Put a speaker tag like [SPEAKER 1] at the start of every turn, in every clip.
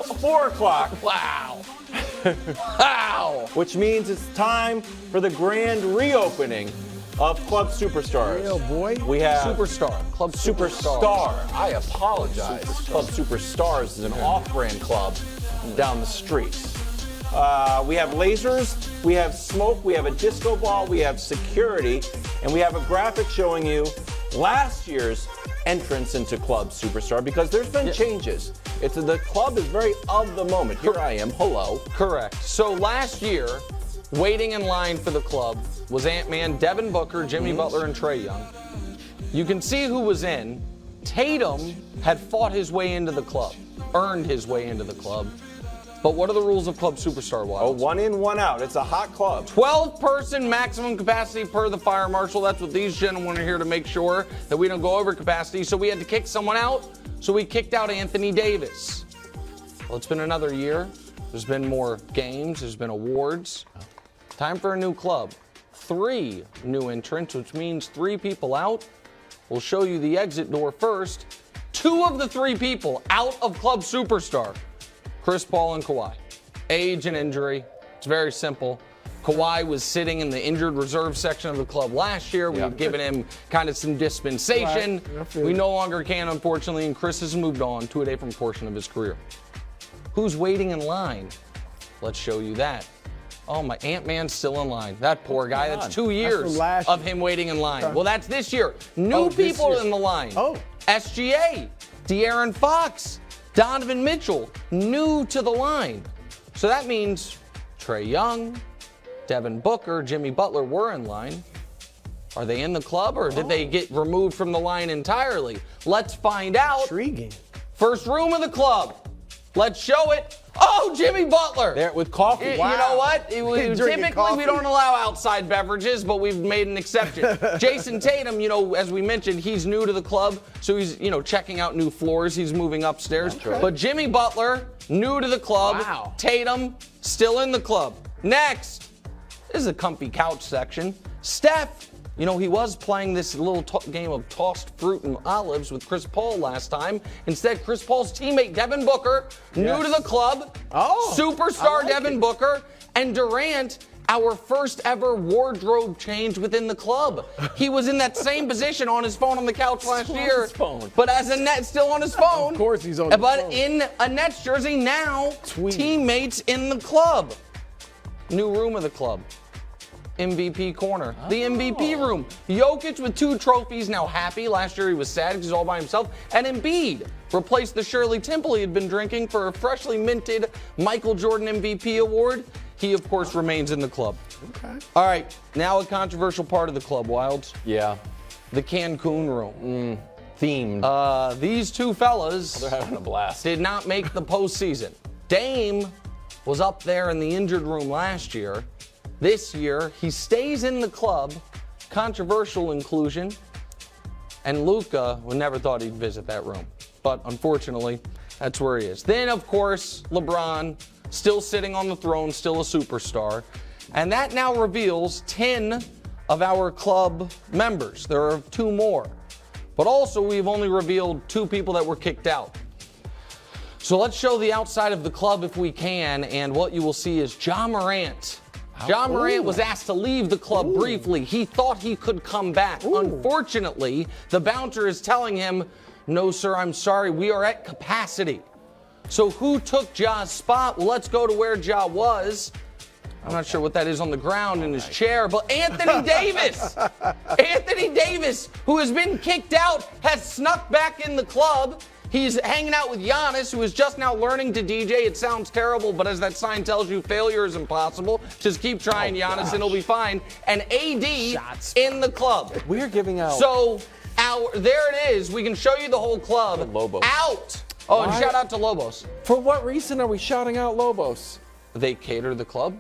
[SPEAKER 1] 4 o'clock.
[SPEAKER 2] Wow. Wow.
[SPEAKER 1] Which means it's time for the grand reopening of Club Superstars.
[SPEAKER 3] Oh boy.
[SPEAKER 1] We have
[SPEAKER 2] Superstar. Club
[SPEAKER 1] Superstar. I apologize. Club Superstars is an off-brand club down the street. We have lasers, we have smoke, we have a disco ball, we have security, and we have a graphic showing you last year's entrance into Club Superstar because there's been changes. The club is very of the moment. Here I am. Hello.
[SPEAKER 2] Correct. So last year, waiting in line for the club was Ant-Man, Devin Booker, Jimmy Butler, and Trae Young. You can see who was in. Tatum had fought his way into the club, earned his way into the club. But what are the rules of Club Superstar, Wild?
[SPEAKER 1] 1 in, 1 out. It's a hot club.
[SPEAKER 2] 12-person maximum capacity per the fire marshal. That's what these gentlemen are here to make sure that we don't go over capacity. So we had to kick someone out. So we kicked out Anthony Davis. Well, it's been another year. There's been more games. There's been awards. Time for a new club. 3 new entrants, which means 3 people out. We'll show you the exit door first. 2 of the 3 people out of Club Superstar. Chris Paul and Kawhi. Age and injury. It's very simple. Kawhi was sitting in the injured reserve section of the club last year. We've given him kind of some dispensation. Right. We no longer can, unfortunately, and Chris has moved on to a different portion of his career. Who's waiting in line? Let's show you that. Oh, my Ant-Man's still in line. That poor guy. That's 2 years of him waiting in line. Well, that's this year. New people in the line. SGA, De'Aaron Fox, Donovan Mitchell, new to the line. So that means Trae Young, Devin Booker, Jimmy Butler were in line. Are they in the club or did they get removed from the line entirely? Let's find out.
[SPEAKER 3] Intriguing.
[SPEAKER 2] First room of the club. Let's show it. Oh, Jimmy Butler.
[SPEAKER 1] There with coffee.
[SPEAKER 2] Wow. You know what? Typically, we don't allow outside beverages, but we've made an exception. Jason Tatum, as we mentioned, he's new to the club, so he's, checking out new floors. He's moving upstairs.
[SPEAKER 1] Okay.
[SPEAKER 2] But Jimmy Butler, new to the club.
[SPEAKER 3] Wow.
[SPEAKER 2] Tatum, still in the club. Next, this is a comfy couch section. Steph. He was playing this little game of tossed fruit and olives with Chris Paul last time. Instead, Chris Paul's teammate, Devin Booker, new to the club. Superstar Devin Booker. And Durant, our first ever wardrobe change within the club. He was in that same position on his phone on the couch last year. But as a net, still on his phone.
[SPEAKER 3] Of course he's on his phone.
[SPEAKER 2] But in a Nets jersey now, teammates in the club. New room of the club. MVP corner. The MVP room. Jokic with 2 trophies, now happy. Last year he was sad because he's all by himself. And Embiid replaced the Shirley Temple he had been drinking for a freshly minted Michael Jordan MVP award. He, of course, remains in the club.
[SPEAKER 3] Okay.
[SPEAKER 2] All right, now a controversial part of the club, Wilds.
[SPEAKER 1] Yeah.
[SPEAKER 2] The Cancun room.
[SPEAKER 1] Themed.
[SPEAKER 2] These 2 fellas
[SPEAKER 1] They're having a blast.
[SPEAKER 2] did not make the postseason. Dame was up there in the injured room last year. This year, he stays in the club. Controversial inclusion. And Luka, we never thought he'd visit that room. But unfortunately, that's where he is. Then, of course, LeBron, still sitting on the throne, still a superstar. And that now reveals 10 of our club members. There are 2 more. But also, we've only revealed 2 people that were kicked out. So let's show the outside of the club if we can. And what you will see is Ja Morant. Ja Morant was asked to leave the club briefly. He thought he could come back. Unfortunately, the bouncer is telling him, "No, sir, I'm sorry. We are at capacity." So who took Ja's spot? Well, let's go to where Ja was. I'm not sure what that is on the ground in his chair, but Anthony Davis. Anthony Davis, who has been kicked out, has snuck back in the club. He's hanging out with Giannis, who is just now learning to DJ. It sounds terrible, but as that sign tells you, failure is impossible. Just keep trying, Giannis, and it'll be fine. And AD in the club.
[SPEAKER 1] We're giving out.
[SPEAKER 2] So, there it is. We can show you the whole club.
[SPEAKER 1] Lobos.
[SPEAKER 2] Out. Oh, and shout out to Lobos.
[SPEAKER 1] For what reason are we shouting out Lobos?
[SPEAKER 2] They cater the club.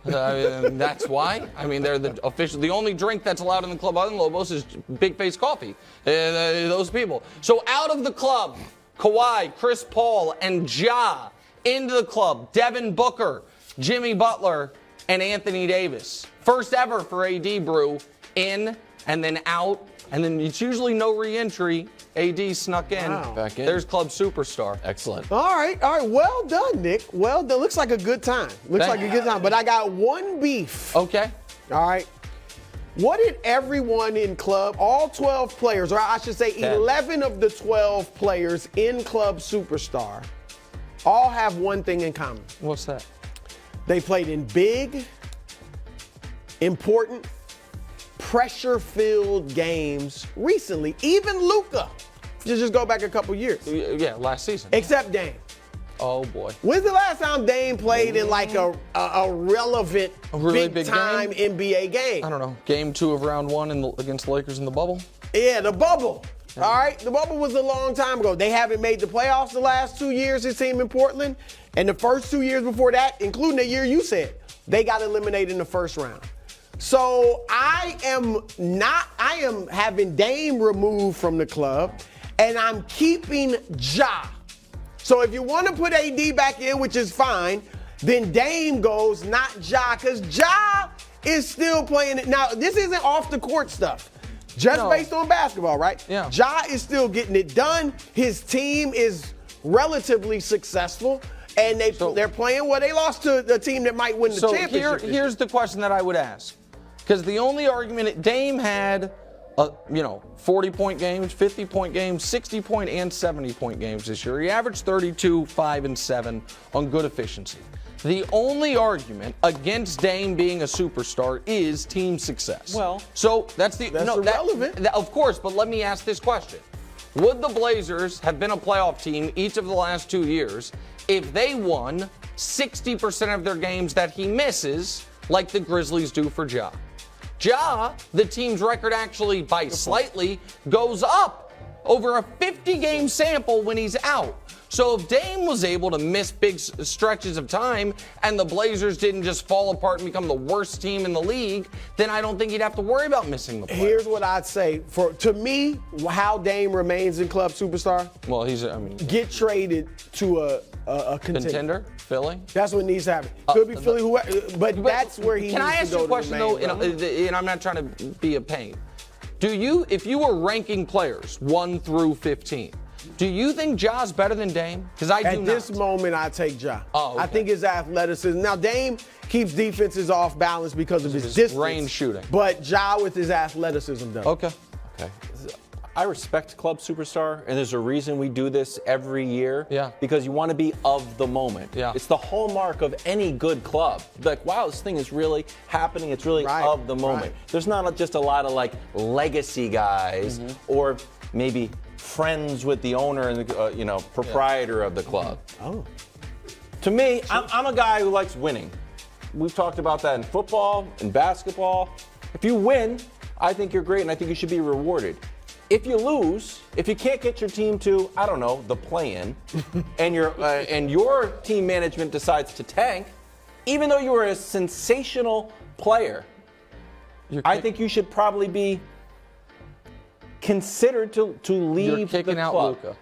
[SPEAKER 2] That's why. I mean, they're the official. The only drink that's allowed in the club other than Lobos is Big Face Coffee. Those people. So out of the club, Kawhi, Chris Paul, and Ja. Into the club, Devin Booker, Jimmy Butler, and Anthony Davis. First ever for AD, Brew. In and then out. And then it's usually no re-entry AD snuck in.
[SPEAKER 3] Wow.
[SPEAKER 2] Back in. There's club superstar.
[SPEAKER 1] Excellent.
[SPEAKER 3] All right. Well done, Nick. Well done. Looks like a good time. But I got one beef.
[SPEAKER 2] Okay.
[SPEAKER 3] All right. What did everyone in club, all 12 players, or I should say 11 of the 12 players in Club Superstar, all have one thing in common?
[SPEAKER 2] What's that?
[SPEAKER 3] They played in big, important, pressure-filled games recently. Even Luka. Just go back a couple years.
[SPEAKER 2] Yeah, last season.
[SPEAKER 3] Except Dame.
[SPEAKER 2] Oh, boy.
[SPEAKER 3] When's the last time Dame played in like a relevant,
[SPEAKER 2] really
[SPEAKER 3] big-time NBA game?
[SPEAKER 2] I don't know. Game 2 of round 1 against the Lakers in the bubble?
[SPEAKER 3] Yeah, the bubble. All right, the bubble was a long time ago. They haven't made the playoffs the last 2 years, his team in Portland. And the first 2 years before that, including the year you said, they got eliminated in the first round. So I am having Dame removed from the club, and I'm keeping Ja. So if you want to put AD back in, which is fine, then Dame goes, not Ja, because Ja is still playing it. Now, this isn't off the court stuff. Just based on basketball, right?
[SPEAKER 2] Yeah.
[SPEAKER 3] Ja is still getting it done. His team is relatively successful, and they're playing well. They lost to the team that might win the championship.
[SPEAKER 2] So here's the question that I would ask. Because the only argument, Dame had 40-point games, 50-point games, 60-point and 70-point games this year. He averaged 32, 5, and 7 on good efficiency. The only argument against Dame being a superstar is team success.
[SPEAKER 1] Well,
[SPEAKER 2] so that's
[SPEAKER 3] irrelevant.
[SPEAKER 2] Of course, but let me ask this question. Would the Blazers have been a playoff team each of the last 2 years if they won 60% of their games that he misses, like the Grizzlies do for Ja? Ja, the team's record actually by slightly goes up over a 50-game sample when he's out. So if Dame was able to miss big stretches of time and the Blazers didn't just fall apart and become the worst team in the league, then I don't think he'd have to worry about missing the playoffs.
[SPEAKER 3] Here's what I'd say. To me, how Dame remains in Club Superstar, get traded to a contender.
[SPEAKER 2] Philly?
[SPEAKER 3] That's what needs to happen. Could be Philly, but that's where he needs to go.
[SPEAKER 2] Can I ask you a question, though, and I'm not trying to be a pain. If you were ranking players 1 through 15, do you think Ja's better than Dame? Because I do not.
[SPEAKER 3] At this moment, I take Ja.
[SPEAKER 2] Oh, okay.
[SPEAKER 3] I think his athleticism. Now, Dame keeps defenses off balance because of his distance.
[SPEAKER 2] Range shooting.
[SPEAKER 3] But Ja with his athleticism does.
[SPEAKER 2] Okay.
[SPEAKER 1] I respect Club Superstar, and there's a reason we do this every year.
[SPEAKER 2] Yeah.
[SPEAKER 1] Because you want to be of the moment.
[SPEAKER 2] Yeah.
[SPEAKER 1] It's the hallmark of any good club. Like, wow, this thing is really happening. It's really of the moment.
[SPEAKER 3] Right.
[SPEAKER 1] There's not just a lot of like legacy guys or maybe friends with the owner and the proprietor of the club.
[SPEAKER 3] Oh.
[SPEAKER 1] To me, I'm a guy who likes winning. We've talked about that in football, in basketball. If you win, I think you're great, and I think you should be rewarded. If you lose, if you can't get your team to, I don't know, the play-in, and your team management decides to tank, even though you were a sensational player, I think you should probably be considered to leave
[SPEAKER 2] You're kicking
[SPEAKER 1] the
[SPEAKER 2] out
[SPEAKER 1] club.
[SPEAKER 2] Luka.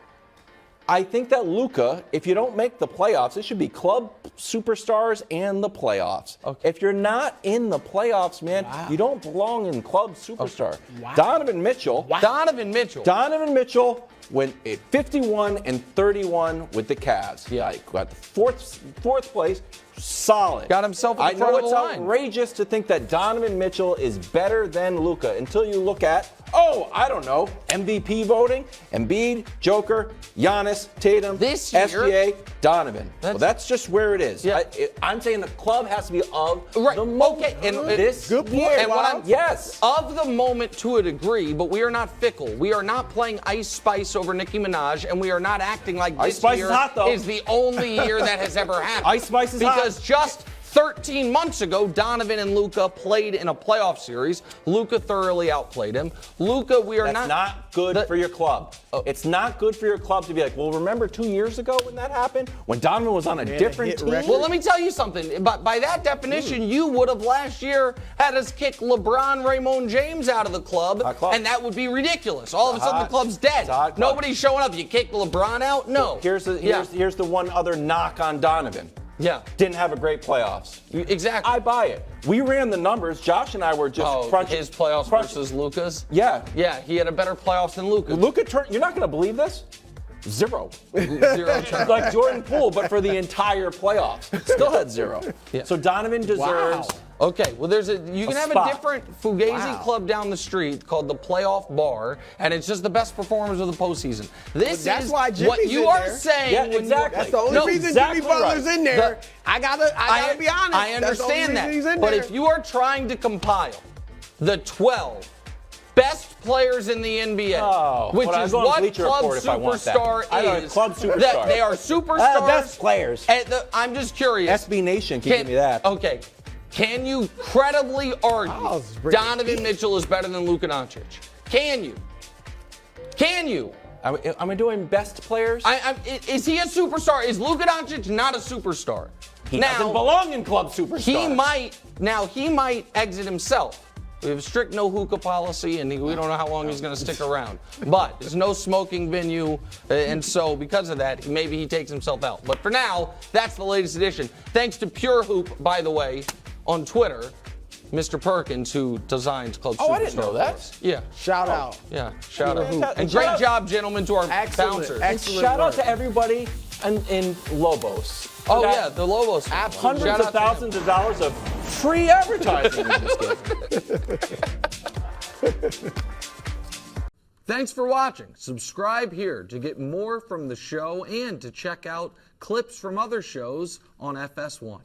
[SPEAKER 1] I think that Luka, if you don't make the playoffs, it should be Club Superstars and the playoffs.
[SPEAKER 2] Okay.
[SPEAKER 1] If you're not in the playoffs, man, you don't belong in Club Superstar.
[SPEAKER 2] Okay.
[SPEAKER 3] Wow.
[SPEAKER 1] Donovan Mitchell went at 51 and 31 with the Cavs.
[SPEAKER 2] Yeah.
[SPEAKER 1] Got the fourth place. Solid.
[SPEAKER 2] Got himself at the
[SPEAKER 1] I
[SPEAKER 2] front
[SPEAKER 1] know
[SPEAKER 2] of the
[SPEAKER 1] it's
[SPEAKER 2] line.
[SPEAKER 1] outrageous to think that Donovan Mitchell is better than Luka until you look at, I don't know, MVP voting, Embiid, Joker, Giannis, Tatum,
[SPEAKER 2] This year-
[SPEAKER 1] SGA, Donovan. That's just where it is.
[SPEAKER 2] Yeah.
[SPEAKER 1] I'm saying the club has to be of
[SPEAKER 2] Right.
[SPEAKER 1] the moment.
[SPEAKER 2] Okay. And
[SPEAKER 1] This
[SPEAKER 3] Good point,
[SPEAKER 1] year.
[SPEAKER 2] And what I'm
[SPEAKER 1] Yes.
[SPEAKER 2] of the moment to a degree, but we are not fickle. We are not playing Ice Spice over Nicki Minaj, and we are not acting like
[SPEAKER 1] Ice
[SPEAKER 2] this
[SPEAKER 1] Spice
[SPEAKER 2] year
[SPEAKER 1] is hot, though.
[SPEAKER 2] is the only year that has ever happened.
[SPEAKER 1] Ice Spice is hot.
[SPEAKER 2] Because just 13 months ago, Donovan and Luka played in a playoff series. Luka thoroughly outplayed him. Luka, we are
[SPEAKER 1] That's not good for your club. It's not good for your club to be like, well, remember 2 years ago when that happened? When Donovan was on a different
[SPEAKER 3] hit
[SPEAKER 1] team?
[SPEAKER 3] record.
[SPEAKER 2] Well, let me tell you something. By that definition, you would have last year had us kick LeBron Raymond James out of the club,
[SPEAKER 1] Hot club.
[SPEAKER 2] and that would be ridiculous. All of a sudden, the club's dead.
[SPEAKER 1] It's a hot club.
[SPEAKER 2] Nobody's showing up. You kick LeBron out? No.
[SPEAKER 1] Here's the one other knock on Donovan. didn't have a great playoffs.
[SPEAKER 2] Exactly.
[SPEAKER 1] I buy it. We ran the numbers. Josh and I were just crunching.
[SPEAKER 2] His playoffs versus Luka's?
[SPEAKER 1] Yeah.
[SPEAKER 2] Yeah, he had a better playoffs than Luka.
[SPEAKER 1] You're not going to believe this? 0.
[SPEAKER 2] 0
[SPEAKER 1] Like Jordan Poole, but for the entire playoffs. Still had 0.
[SPEAKER 2] Yeah.
[SPEAKER 1] So Donovan deserves.
[SPEAKER 2] Okay, well, you can have
[SPEAKER 1] spot.
[SPEAKER 2] a different Fugazi club down the street called the Playoff Bar, and it's just the best performers of the postseason. This
[SPEAKER 3] that's
[SPEAKER 2] is
[SPEAKER 3] why
[SPEAKER 2] what
[SPEAKER 3] Jimmy's
[SPEAKER 2] you
[SPEAKER 3] in
[SPEAKER 2] are
[SPEAKER 3] there.
[SPEAKER 2] saying.
[SPEAKER 1] Yeah,
[SPEAKER 2] when you-
[SPEAKER 1] exactly.
[SPEAKER 3] That's the only
[SPEAKER 2] No,
[SPEAKER 3] reason
[SPEAKER 1] exactly
[SPEAKER 3] Jimmy Butler's
[SPEAKER 1] right.
[SPEAKER 3] in there. I gotta be honest.
[SPEAKER 2] I
[SPEAKER 3] That's the only
[SPEAKER 2] understand
[SPEAKER 3] reason he's in
[SPEAKER 2] that. But
[SPEAKER 3] there.
[SPEAKER 2] if you are trying to compile the 12 best players in the NBA, which
[SPEAKER 1] well, I
[SPEAKER 2] is
[SPEAKER 1] go on
[SPEAKER 2] what
[SPEAKER 1] Bleacher
[SPEAKER 2] Club
[SPEAKER 1] Report if I want that.
[SPEAKER 2] Superstar
[SPEAKER 1] I know,
[SPEAKER 2] is,
[SPEAKER 1] Club Superstar.
[SPEAKER 2] that they are superstars.
[SPEAKER 1] Best players.
[SPEAKER 2] And I'm just curious.
[SPEAKER 1] SB Nation can give me that.
[SPEAKER 2] Okay. Can you credibly argue
[SPEAKER 3] this is pretty
[SPEAKER 2] Donovan Mitchell is better than Luka Doncic? Can you? Can you?
[SPEAKER 1] Am I doing best players?
[SPEAKER 2] Is he a superstar? Is Luka Doncic not a superstar?
[SPEAKER 1] He doesn't belong in Club Superstar.
[SPEAKER 2] He might exit himself. We have a strict no hookah policy, and we don't know how long he's going to stick around. But there's no smoking venue, and so because of that, maybe he takes himself out. But for now, that's the latest edition. Thanks to Pure Hoop, by the way, on Twitter, Mr. Perkins, who designs Club Superstar.
[SPEAKER 1] I didn't know that.
[SPEAKER 2] for us. Yeah.
[SPEAKER 3] Shout out.
[SPEAKER 2] Yeah, shout out.
[SPEAKER 1] Fantastic.
[SPEAKER 2] And
[SPEAKER 1] Shout
[SPEAKER 2] great
[SPEAKER 1] out-
[SPEAKER 2] job, gentlemen, to our
[SPEAKER 3] Excellent,
[SPEAKER 2] bouncers.
[SPEAKER 3] excellent.
[SPEAKER 1] Shout out
[SPEAKER 3] work.
[SPEAKER 1] to everybody in Lobos.
[SPEAKER 2] Oh,
[SPEAKER 1] For that
[SPEAKER 2] yeah, the Lobos. fans.
[SPEAKER 1] Hundreds
[SPEAKER 2] Shout
[SPEAKER 1] of
[SPEAKER 2] out to them.
[SPEAKER 1] thousands of dollars of free advertising we just gave.
[SPEAKER 2] Thanks for watching. Subscribe here to get more from the show and to check out clips from other shows on FS1.